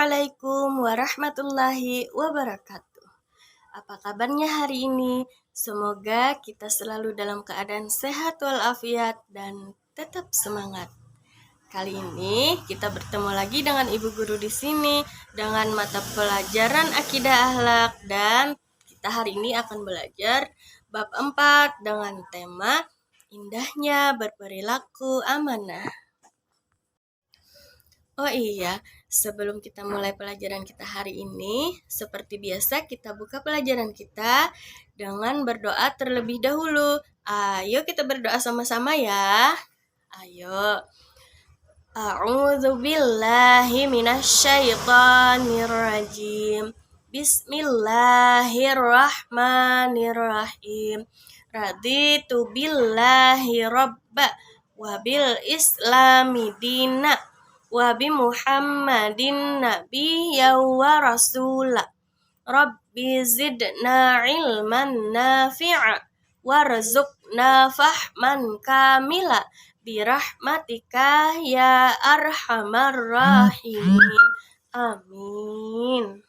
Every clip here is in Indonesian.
Assalamualaikum warahmatullahi wabarakatuh. Apa kabarnya hari ini? Semoga kita selalu dalam keadaan sehat walafiat dan tetap semangat. Kali ini kita bertemu lagi dengan Ibu Guru di sini dengan mata pelajaran Akidah Akhlak, dan kita hari ini akan belajar bab 4 dengan tema indahnya berperilaku amanah. Oh iya, sebelum kita mulai pelajaran kita hari ini, seperti biasa kita buka pelajaran kita dengan berdoa terlebih dahulu. Ayo kita berdoa sama-sama ya. Ayo. A'udzu billahi minasyaitonir rajim. Bismillahirrahmanirrahim. Raditu billahi rabba wa bil islami dina wa bi Muhammadin nabiyya wa rasula. Rabbi zidna ilman nafi'a warzuqna fahman kamila birahmatika ya arhamar rahimin. Amin.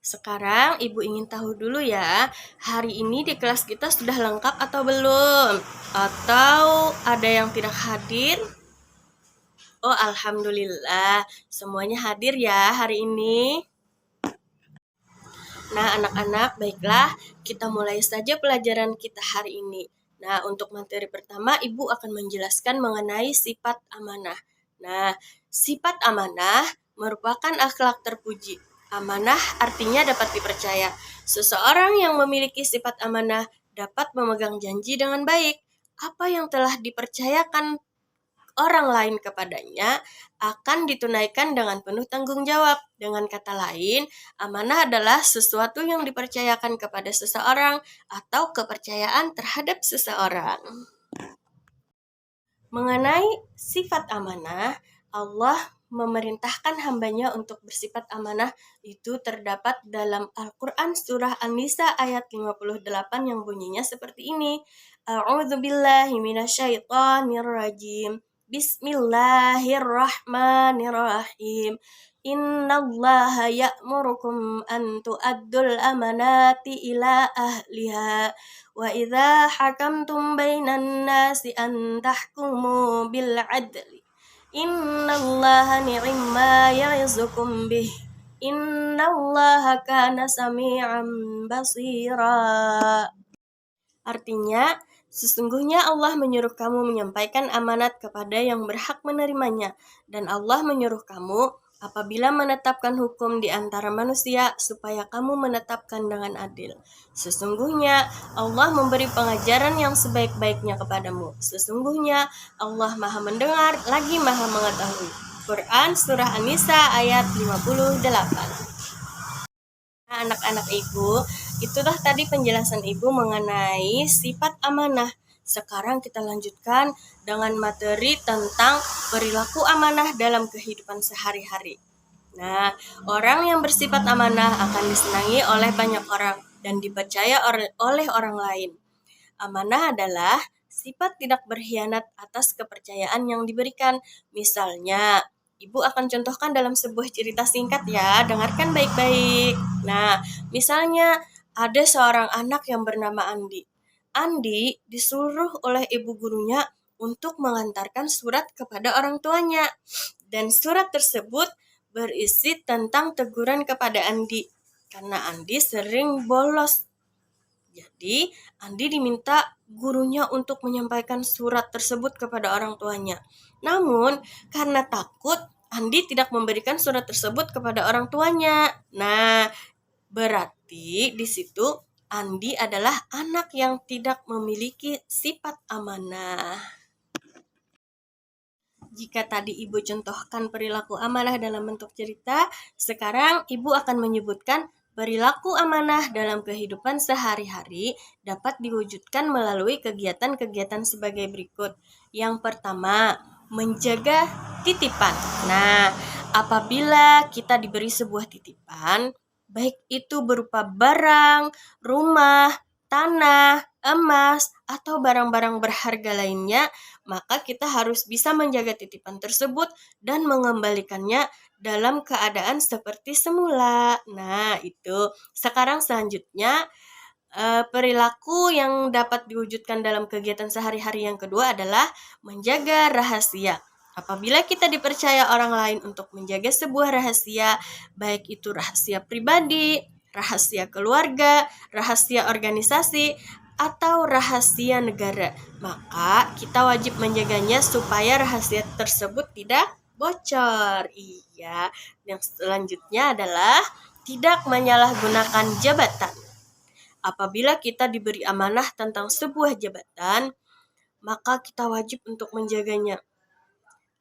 Sekarang Ibu ingin tahu dulu ya, hari ini di kelas kita sudah lengkap atau belum? Atau ada yang tidak hadir? Oh, alhamdulillah, semuanya hadir ya hari ini. Nah, anak-anak, baiklah, kita mulai saja pelajaran kita hari ini. Nah, untuk materi pertama, Ibu akan menjelaskan mengenai sifat amanah. Nah, sifat amanah merupakan akhlak terpuji. Amanah artinya dapat dipercaya. Seseorang yang memiliki sifat amanah dapat memegang janji dengan baik. Apa yang telah dipercayakan orang lain kepadanya akan ditunaikan dengan penuh tanggung jawab. Dengan kata lain, amanah adalah sesuatu yang dipercayakan kepada seseorang atau kepercayaan terhadap seseorang. Mengenai sifat amanah, Allah memerintahkan hambanya untuk bersifat amanah itu terdapat dalam Al-Quran surah An-Nisa ayat 58 yang bunyinya seperti ini. A'udzu billahi minasyaitonir rajim. Bismillahirrahmanirrahim. Innallaha ya'murukum an tu'addul amanati ila ahliha wa idza hakamtum bainan nasi an tahkumu bil adli. Innallaha ni'ma ya'izukum bih. Innallaha kana sami'an basira. Artinya, sesungguhnya Allah menyuruh kamu menyampaikan amanat kepada yang berhak menerimanya, dan Allah menyuruh kamu apabila menetapkan hukum di antara manusia supaya kamu menetapkan dengan adil. Sesungguhnya Allah memberi pengajaran yang sebaik-baiknya kepadamu. Sesungguhnya Allah Maha mendengar lagi Maha mengetahui. Quran surah An-Nisa ayat 58. Nah, anak-anak Ibu, itulah tadi penjelasan Ibu mengenai sifat amanah. Sekarang kita lanjutkan dengan materi tentang perilaku amanah dalam kehidupan sehari-hari. Nah, orang yang bersifat amanah akan disenangi oleh banyak orang dan dipercaya oleh orang lain. Amanah adalah sifat tidak berkhianat atas kepercayaan yang diberikan. Misalnya, Ibu akan contohkan dalam sebuah cerita singkat ya, dengarkan baik-baik. Nah, misalnya ada seorang anak yang bernama Andi. Andi disuruh oleh ibu gurunya untuk mengantarkan surat kepada orang tuanya. Dan surat tersebut berisi tentang teguran kepada Andi karena Andi sering bolos. Jadi, Andi diminta gurunya untuk menyampaikan surat tersebut kepada orang tuanya. Namun, karena takut, Andi tidak memberikan surat tersebut kepada orang tuanya. Nah, berarti di situ Andi adalah anak yang tidak memiliki sifat amanah. Jika tadi Ibu contohkan perilaku amanah dalam bentuk cerita, sekarang Ibu akan menyebutkan perilaku amanah dalam kehidupan sehari-hari dapat diwujudkan melalui kegiatan-kegiatan sebagai berikut. Yang pertama, menjaga titipan. Nah, apabila kita diberi sebuah titipan, baik itu berupa barang, rumah, tanah, emas, atau barang-barang berharga lainnya, maka kita harus bisa menjaga titipan tersebut dan mengembalikannya dalam keadaan seperti semula. Nah, itu. Sekarang selanjutnya, perilaku yang dapat diwujudkan dalam kegiatan sehari-hari yang kedua adalah menjaga rahasia. Apabila kita dipercaya orang lain untuk menjaga sebuah rahasia, baik itu rahasia pribadi, rahasia keluarga, rahasia organisasi, atau rahasia negara, maka kita wajib menjaganya supaya rahasia tersebut tidak bocor. Iya, yang selanjutnya adalah tidak menyalahgunakan jabatan. Apabila kita diberi amanah tentang sebuah jabatan, maka kita wajib untuk menjaganya.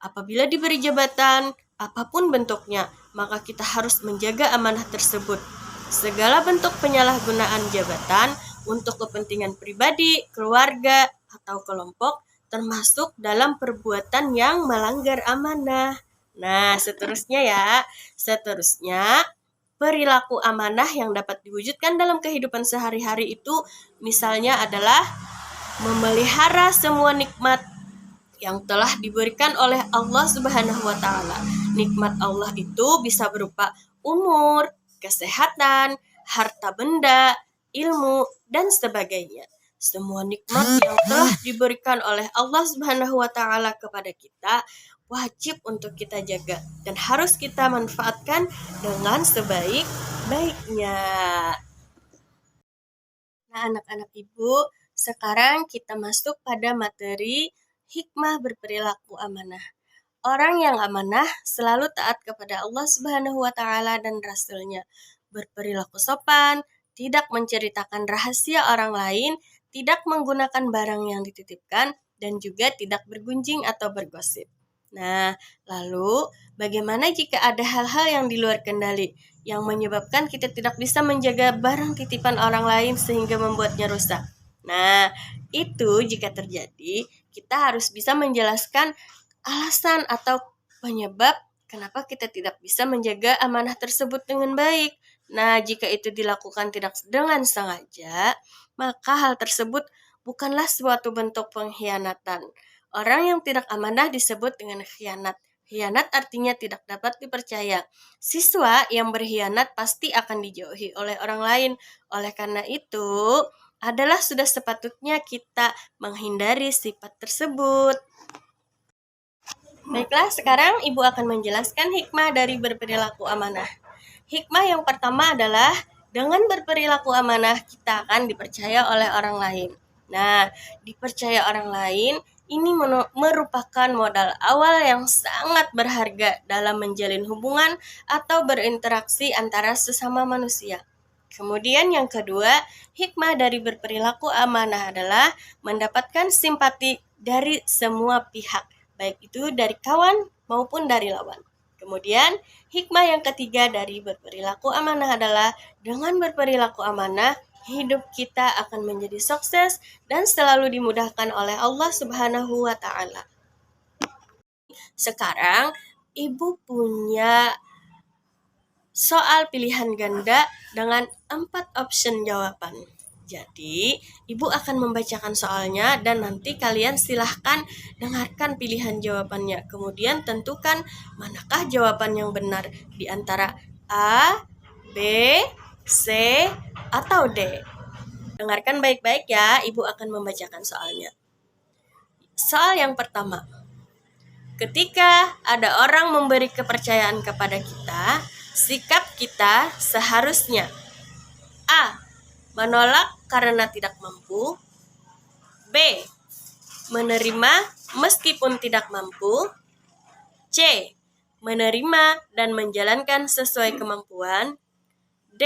Apabila diberi jabatan, apapun bentuknya, maka kita harus menjaga amanah tersebut. Segala bentuk penyalahgunaan jabatan untuk kepentingan pribadi, keluarga, atau kelompok termasuk dalam perbuatan yang melanggar amanah. Nah, seterusnya perilaku amanah yang dapat diwujudkan dalam kehidupan sehari-hari itu misalnya adalah memelihara semua nikmat yang telah diberikan oleh Allah Subhanahu wa taala. Nikmat Allah itu bisa berupa umur, kesehatan, harta benda, ilmu, dan sebagainya. Semua nikmat yang telah diberikan oleh Allah Subhanahu wa taala kepada kita wajib untuk kita jaga dan harus kita manfaatkan dengan sebaik-baiknya. Nah, anak-anak Ibu, sekarang kita masuk pada materi hikmah berperilaku amanah. Orang yang amanah selalu taat kepada Allah Subhanahu wa taala dan Rasul-Nya, berperilaku sopan, tidak menceritakan rahasia orang lain, tidak menggunakan barang yang dititipkan, dan juga tidak bergunjing atau bergosip. Nah, lalu bagaimana jika ada hal-hal yang di luar kendali yang menyebabkan kita tidak bisa menjaga barang titipan orang lain sehingga membuatnya rusak? Nah, itu jika terjadi, kita harus bisa menjelaskan alasan atau penyebab kenapa kita tidak bisa menjaga amanah tersebut dengan baik. Nah, jika itu dilakukan tidak dengan sengaja, maka hal tersebut bukanlah suatu bentuk pengkhianatan. Orang yang tidak amanah disebut dengan khianat. Khianat artinya tidak dapat dipercaya. Siswa yang berkhianat pasti akan dijauhi oleh orang lain. Oleh karena itu, adalah sudah sepatutnya kita menghindari sifat tersebut. Baiklah, sekarang Ibu akan menjelaskan hikmah dari berperilaku amanah. Hikmah yang pertama adalah dengan berperilaku amanah kita akan dipercaya oleh orang lain. Nah, dipercaya orang lain ini merupakan modal awal yang sangat berharga dalam menjalin hubungan atau berinteraksi antara sesama manusia. Kemudian yang kedua, hikmah dari berperilaku amanah adalah mendapatkan simpati dari semua pihak, baik itu dari kawan maupun dari lawan. Kemudian, hikmah yang ketiga dari berperilaku amanah adalah dengan berperilaku amanah, hidup kita akan menjadi sukses dan selalu dimudahkan oleh Allah Subhanahu wa taala. Sekarang, Ibu punya soal pilihan ganda dengan 4 option jawaban. Jadi, Ibu akan membacakan soalnya dan nanti kalian silahkan dengarkan pilihan jawabannya. Kemudian tentukan manakah jawaban yang benar di antara A, B, C, atau D. Dengarkan baik-baik ya, Ibu akan membacakan soalnya. Soal yang pertama. Ketika ada orang memberi kepercayaan kepada kita, sikap kita seharusnya A. Menolak karena tidak mampu. B. Menerima meskipun tidak mampu. C. Menerima dan menjalankan sesuai kemampuan. D.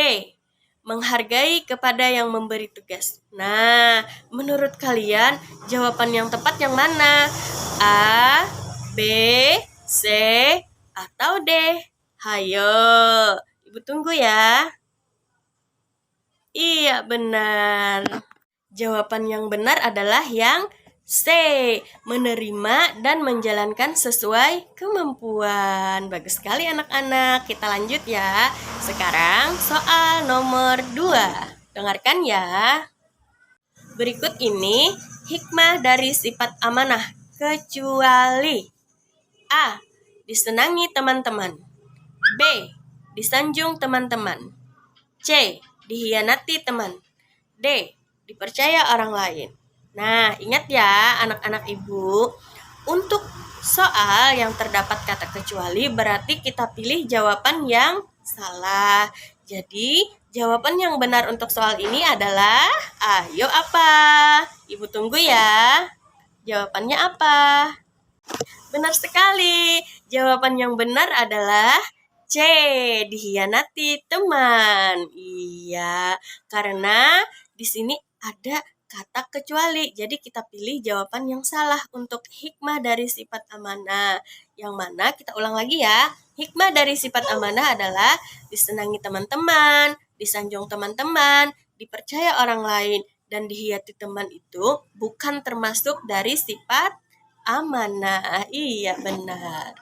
Menghargai kepada yang memberi tugas. Nah, menurut kalian jawaban yang tepat yang mana? A, B, C, atau D? Hayo, Ibu tunggu ya. Iya, benar. Jawaban yang benar adalah yang C, menerima dan menjalankan sesuai kemampuan. Bagus sekali anak-anak. Kita lanjut ya. Sekarang soal nomor 2. Dengarkan ya. Berikut ini hikmah dari sifat amanah. Kecuali A. Disenangi teman-teman. B. Disanjung teman-teman. C. Dihianati teman. D. Dipercaya orang lain. Nah, ingat ya anak-anak ibu, untuk soal yang terdapat kata kecuali berarti kita pilih jawaban yang salah. Jadi, jawaban yang benar untuk soal ini adalah ayo apa? Ibu tunggu ya. Jawabannya apa? Benar sekali. Jawaban yang benar adalah C. Dihianati teman. Iya, karena di sini ada kata kecuali. Jadi kita pilih jawaban yang salah untuk hikmah dari sifat amanah. Yang mana kita ulang lagi ya. Hikmah dari sifat amanah adalah disenangi teman-teman, disanjung teman-teman, dipercaya orang lain, dan dihianati teman itu bukan termasuk dari sifat amanah. Iya, benar.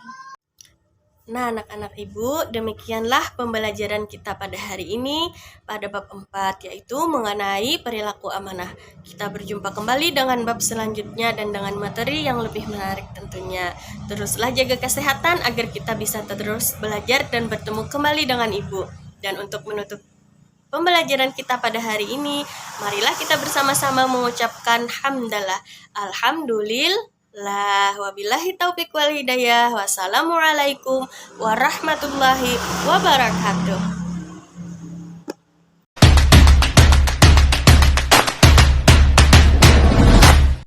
Nah, anak-anak ibu, demikianlah pembelajaran kita pada hari ini pada bab 4, yaitu mengenai perilaku amanah. Kita berjumpa kembali dengan bab selanjutnya dan dengan materi yang lebih menarik tentunya. Teruslah jaga kesehatan agar kita bisa terus belajar dan bertemu kembali dengan ibu. Dan untuk menutup pembelajaran kita pada hari ini, marilah kita bersama-sama mengucapkan hamdalah. Alhamdulillah. Wabillahi taufiq wal hidayah. Wassalamualaikum warahmatullahi wabarakatuh.